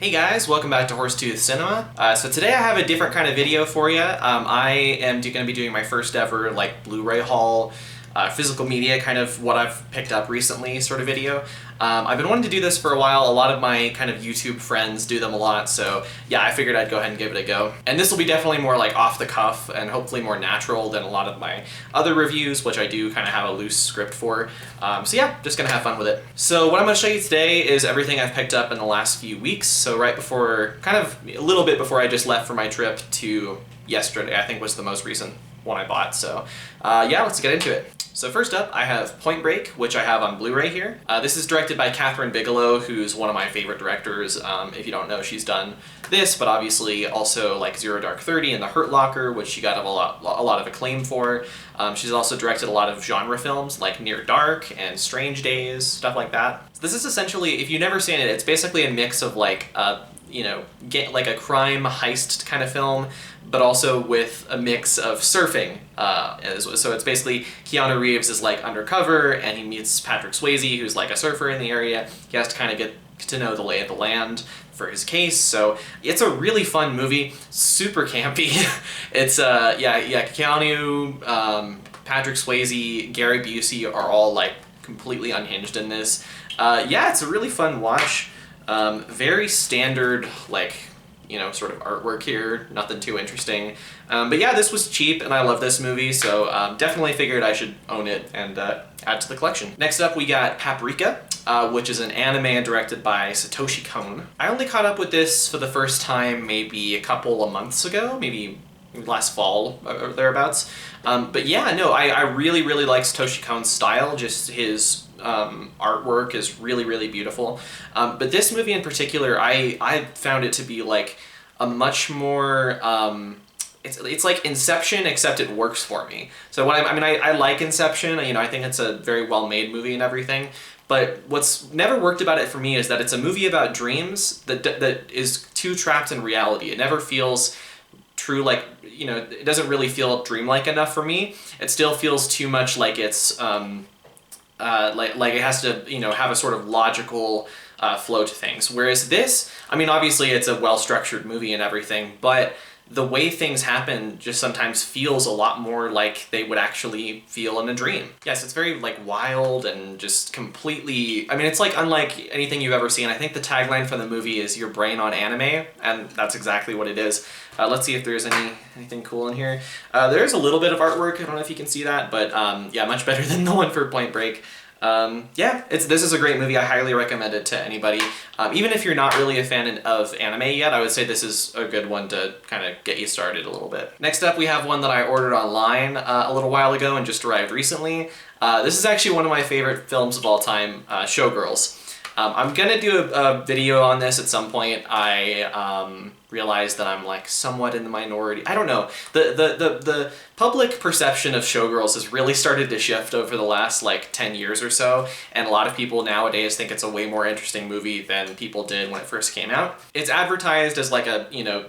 Hey guys, welcome back to Horsetooth Cinema. So today I have a different kind of video for you. I am going to be doing my first ever Blu Ray haul, physical media, kind of what I've picked up recently sort of video. I've been wanting to do this for a while. A lot of my kind of YouTube friends do them a lot, so yeah, I figured I'd go ahead and give it a go. And this will be definitely more off the cuff and hopefully more natural than a lot of my other reviews, which I do kind of have a loose script for. So yeah, just gonna have fun with it. So what I'm gonna show you today is everything I've picked up in the last few weeks. So right before, kind of a little bit before I just left for my trip to yesterday, I think was the most recent one I bought. So yeah, let's get into it. So first up, I have Point Break, which I have on Blu-ray here. This is directed by Kathryn Bigelow, who's one of my favorite directors. If you don't know, she's done this, but obviously also Zero Dark 30 and The Hurt Locker, which she got a lot of acclaim for. She's also directed a lot of genre films like Near Dark and Strange Days, stuff like that. So this is essentially, if you've never seen it, it's basically a mix of a crime heist kind of film, but also with a mix of surfing. So it's basically Keanu Reeves is undercover and he meets Patrick Swayze, who's a surfer in the area. He has to kind of get to know the lay of the land for his case. So it's a really fun movie, super campy. It's Keanu, Patrick Swayze, Gary Busey are all completely unhinged in this. Yeah, it's a really fun watch. Very standard, sort of artwork here, nothing too interesting. But yeah, this was cheap and I love this movie, so definitely figured I should own it and add to the collection. Next up we got Paprika, which is an anime directed by Satoshi Kon. I only caught up with this for the first time maybe a couple of months ago, maybe last fall or thereabouts. But yeah, no, I really like Satoshi Kon's style, just his artwork is really beautiful. But this movie in particular, I found it to be a much more, it's like Inception, except it works for me. So I like Inception, I think it's a very well-made movie and everything, but what's never worked about it for me is that it's a movie about dreams that is too trapped in reality. It never feels true, it doesn't really feel dreamlike enough for me. It still feels too much like it's, it has to, have a sort of logical flow to things. Whereas this, obviously it's a well-structured movie and everything, but the way things happen just sometimes feels a lot more like they would actually feel in a dream. Yes, it's very wild and just completely, it's unlike anything you've ever seen. I think the tagline for the movie is "Your brain on anime," and that's exactly what it is. Let's see if there's anything cool in here. There's a little bit of artwork, I don't know if you can see that, but yeah, much better than the one for Point Break. Yeah, this is a great movie. I highly recommend it to anybody. Even if you're not really a fan of anime yet, I would say this is a good one to kind of get you started a little bit. Next up, we have one that I ordered online a little while ago and just arrived recently. This is actually one of my favorite films of all time, Showgirls. I'm gonna do a video on this at some point. I realize that I'm somewhat in the minority. I don't know. The public perception of Showgirls has really started to shift over the last 10 years or so, and a lot of people nowadays think it's a way more interesting movie than people did when it first came out. It's advertised as a,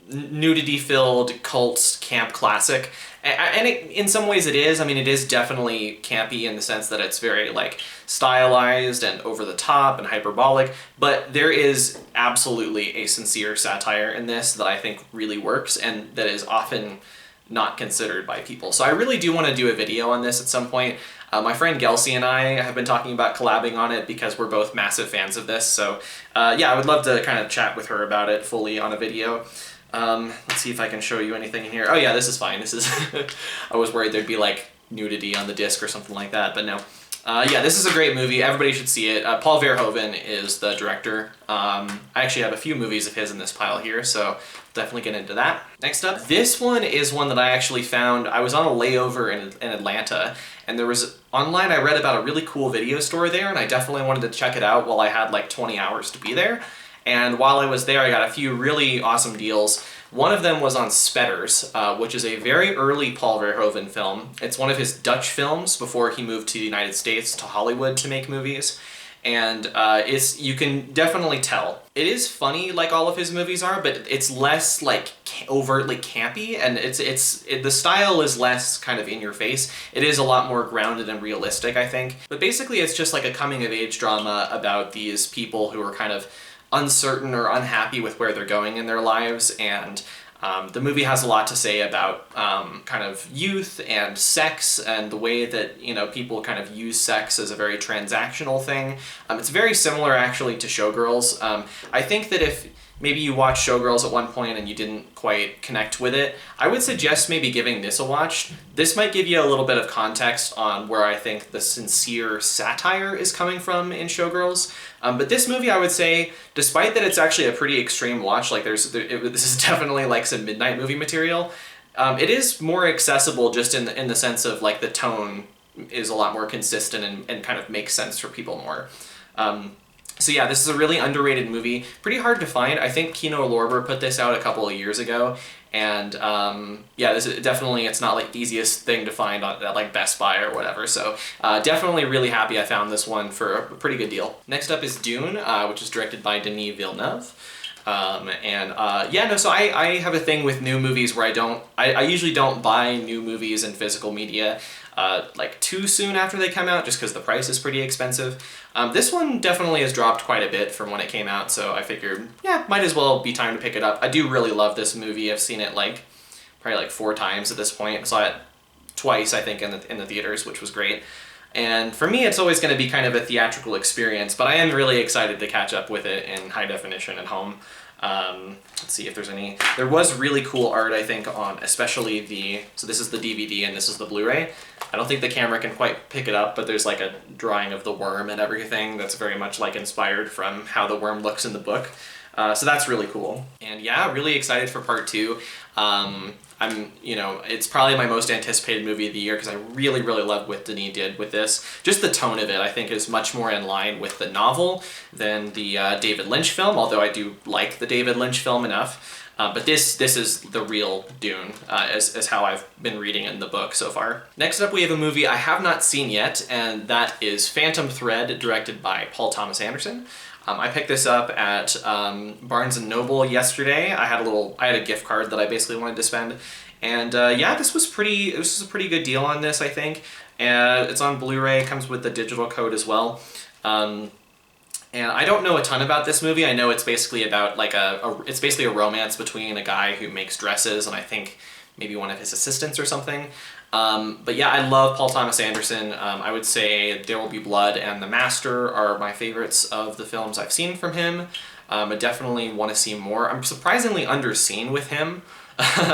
nudity-filled cult camp classic, and in some ways it is. It is definitely campy in the sense that it's very stylized and over the top and hyperbolic, but there is absolutely a sincere satire in this that I think really works and that is often not considered by people. So I really do want to do a video on this at some point. My friend Gelsey and I have been talking about collabing on it because we're both massive fans of this, so yeah, I would love to kind of chat with her about it fully on a video. Let's see if I can show you anything in here. Oh yeah, this is fine. This is I was worried there'd be nudity on the disc or something like that, but no. Yeah, this is a great movie. Everybody should see it. Paul Verhoeven is the director. I actually have a few movies of his in this pile here, so definitely get into that. Next up, this one is one that I actually found. I was on a layover in Atlanta, and there was online I read about a really cool video store there, and I definitely wanted to check it out while I had 20 hours to be there. And while I was there, I got a few really awesome deals. One of them was on Spetters, which is a very early Paul Verhoeven film. It's one of his Dutch films before he moved to the United States, to Hollywood, to make movies. And you can definitely tell. It is funny like all of his movies are, but it's less overtly campy, and the style is less kind of in your face. It is a lot more grounded and realistic, I think. But basically it's just a coming of age drama about these people who are kind of uncertain or unhappy with where they're going in their lives, and the movie has a lot to say about kind of youth and sex and the way that, you know, people kind of use sex as a very transactional thing. It's very similar actually to Showgirls. I think that if maybe you watched Showgirls at one point and you didn't quite connect with it, I would suggest maybe giving this a watch. This might give you a little bit of context on where I think the sincere satire is coming from in Showgirls. But this movie, I would say, despite that it's actually a pretty extreme watch, like this is definitely like some midnight movie material, it is more accessible just in the sense of like the tone is a lot more consistent and kind of makes sense for people more. So yeah, this is a really underrated movie. Pretty hard to find. I think Kino Lorber put this out a couple of years ago, and yeah, this is definitely, it's not like the easiest thing to find at like Best Buy or whatever. So definitely really happy I found this one for a pretty good deal. Next up is Dune, which is directed by Denis Villeneuve. Yeah, no, so I have a thing with new movies where I usually don't buy new movies in physical media like too soon after they come out, just because the price is pretty expensive. This one definitely has dropped quite a bit from when it came out, so I figured, yeah, might as well be time to pick it up. I do really love this movie. I've seen it like probably like 4 times at this point. I saw it twice, I think, in the theaters, which was great. And for me, it's always going to be kind of a theatrical experience, but I am really excited to catch up with it in high definition at home. Let's see if there's any. There was really cool art, I think, on especially so this is the DVD and this is the Blu Ray. I don't think the camera can quite pick it up, but there's like a drawing of the worm and everything that's very much like inspired from how the worm looks in the book. So that's really cool. And yeah, really excited for part 2. It's probably my most anticipated movie of the year because I really, really love what Denis did with this. Just the tone of it, I think, is much more in line with the novel than the David Lynch film, although I do like the David Lynch film enough. But this is the real Dune, as how I've been reading in the book so far. Next up, we have a movie I have not seen yet, and that is Phantom Thread, directed by Paul Thomas Anderson. I picked this up at Barnes & Noble yesterday. I had a gift card that I basically wanted to spend. And yeah, this was a pretty good deal on this, I think. It's on Blu Ray, comes with the digital code as well. And I don't know a ton about this movie. I know it's basically about like it's basically a romance between a guy who makes dresses and I think maybe one of his assistants or something. But yeah, I love Paul Thomas Anderson. I would say There Will Be Blood and The Master are my favorites of the films I've seen from him. I definitely want to see more. I'm surprisingly underseen with him.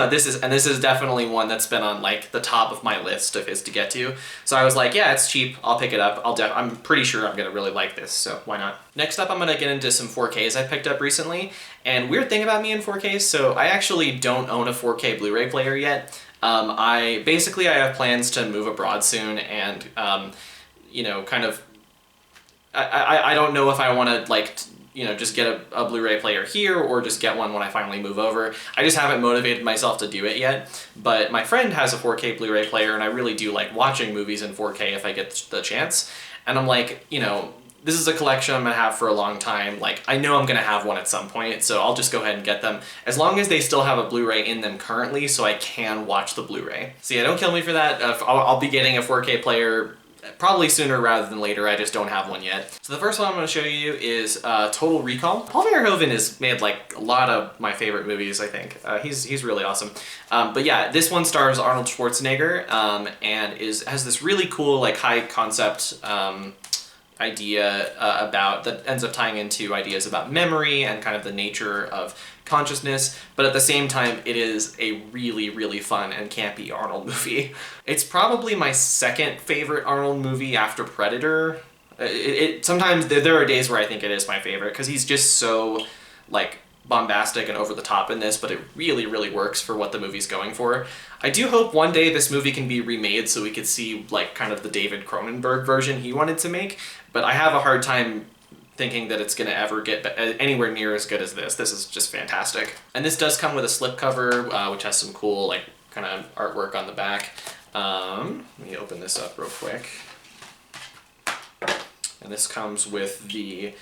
This is definitely one that's been on like the top of my list of his to get to. So I was like, yeah, it's cheap. I'll pick it up. I'm pretty sure I'm gonna really like this. So why not? Next up, I'm gonna get into some 4Ks I picked up recently. And weird thing about me in 4Ks, so I actually don't own a 4K Blu-ray player yet. I have plans to move abroad soon, and kind of, I don't know if I want to just get a Blu-ray player here or just get one when I finally move over. I just haven't motivated myself to do it yet. But my friend has a 4K Blu-ray player, and I really do like watching movies in 4K if I get the chance. And I'm like, this is a collection I'm gonna have for a long time. Like, I know I'm gonna have one at some point, so I'll just go ahead and get them, as long as they still have a Blu-ray in them currently, so I can watch the Blu-ray. So yeah, don't kill me for that. I'll be getting a 4K player probably sooner rather than later. I just don't have one yet. So the first one I'm going to show you is Total Recall. Paul Verhoeven has made like a lot of my favorite movies, I think. He's really awesome. But yeah, this one stars Arnold Schwarzenegger and has this really cool like high concept idea that ends up tying into ideas about memory and kind of the nature of consciousness, but at the same time it is a really, really fun and campy Arnold movie. It's probably my second favorite Arnold movie after Predator. Sometimes there are days where I think it is my favorite because he's just so like bombastic and over the top in this, but it really, really works for what the movie's going for. I do hope one day this movie can be remade so we could see like kind of the David Cronenberg version he wanted to make, but I have a hard time thinking that it's going to ever get anywhere near as good as this. This is just fantastic. And this does come with a slipcover, which has some cool like kind of artwork on the back. Let me open this up real quick. And this comes with the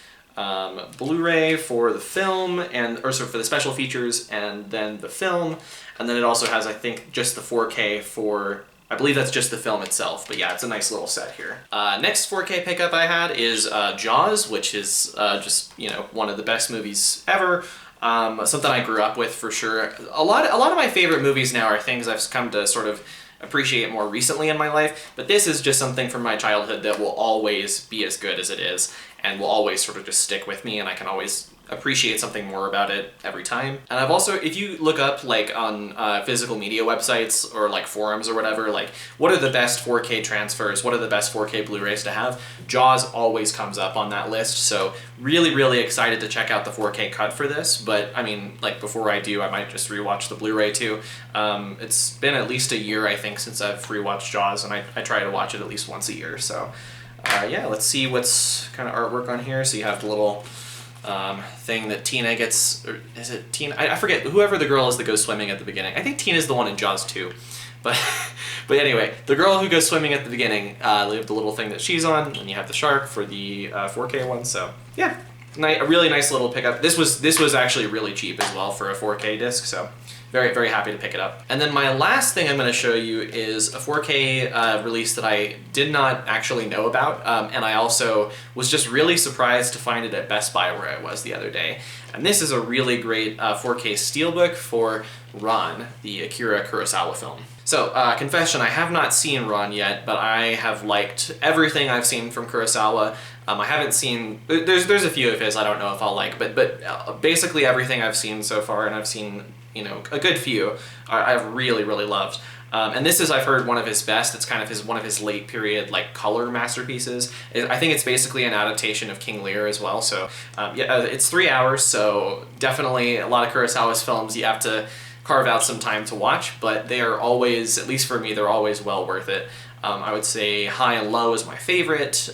Blu-ray for the film, for the special features, and then the film. And then it also has, I think, just the 4K for I believe that's just the film itself, but yeah, it's a nice little set here. Next 4K pickup I had is Jaws, which is just, you know, one of the best movies ever. Something I grew up with for sure. A lot of my favorite movies now are things I've come to sort of appreciate more recently in my life, but this is just something from my childhood that will always be as good as it is and will always sort of just stick with me, and I can always appreciate something more about it every time. And I've also, if you look up like on physical media websites or like forums or whatever, like what are the best 4K transfers, what are the best 4K Blu-rays to have, Jaws always comes up on that list. So really excited to check out the 4K cut for this. But I mean, like before I do, I might just rewatch the Blu-ray too. It's been at least a year, I think, since I've rewatched Jaws, and I try to watch it at least once a year. So yeah, let's see what's kind of artwork on here. So you have the little thing that Tina gets, or is it Tina? I forget, whoever the girl is that goes swimming at the beginning. I think Tina's the one in Jaws 2. But anyway, the girl who goes swimming at the beginning, you have the little thing that she's on, and you have the shark for the 4K one. So yeah, a really nice little pickup. This was actually really cheap as well for a 4K disc, so very happy to pick it up. And then my last thing I'm going to show you is a 4K release that I did not actually know about, and I also was just really surprised to find it at Best Buy where I was the other day. And this is a really great 4K steelbook for Ran, the Akira Kurosawa film. So, confession, I have not seen Ran yet, but I have liked everything I've seen from Kurosawa. I haven't seen, there's a few of his I don't know if I'll like, but basically everything I've seen so far, and I've seen, you know, a good few, I've really loved. And this is, I've heard, one of his best. It's kind of one of his late period like color masterpieces. I think it's basically an adaptation of King Lear as well. So yeah, it's 3 hours, so definitely a lot of Kurosawa's films you have to carve out some time to watch, but they are always, at least for me, they're always well worth it. I would say High and Low is my favorite.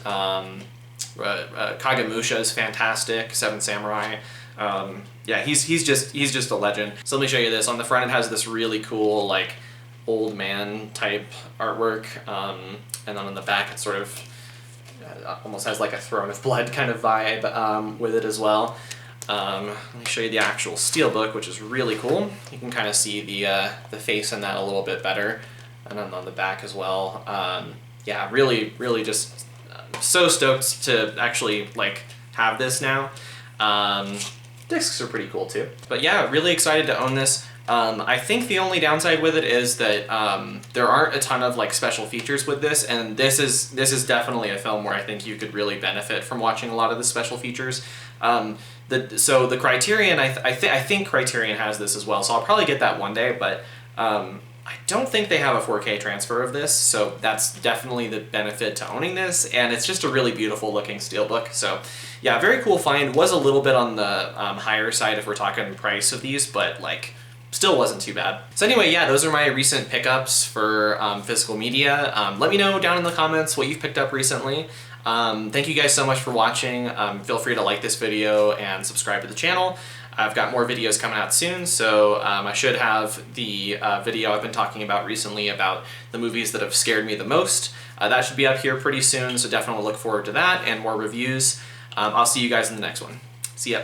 Kagemusha is fantastic. Seven Samurai. Yeah, he's just a legend. So let me show you this. On the front, it has this really cool like old man type artwork, and then on the back, it sort of almost has like a Throne of Blood kind of vibe with it as well. Let me show you the actual steelbook, which is really cool. You can kind of see the face in that a little bit better, and then on the back as well. Yeah, really just so stoked to actually like have this now. Discs are pretty cool too. But yeah, really excited to own this. I think the only downside with it is that there aren't a ton of like special features with this, and this is definitely a film where I think you could really benefit from watching a lot of the special features. So the Criterion, I think Criterion has this as well, so I'll probably get that one day, but I don't think they have a 4K transfer of this, so that's definitely the benefit to owning this, and it's just a really beautiful looking steelbook. So yeah, very cool find. Was a little bit on the higher side if we're talking price of these, but like still wasn't too bad. So anyway, yeah, those are my recent pickups for physical media. Let me know down in the comments what you've picked up recently. Thank you guys so much for watching. Feel free to like this video and subscribe to the channel. I've got more videos coming out soon, so I should have the video I've been talking about recently about the movies that have scared me the most. That should be up here pretty soon, so definitely look forward to that and more reviews. I'll see you guys in the next one. See ya.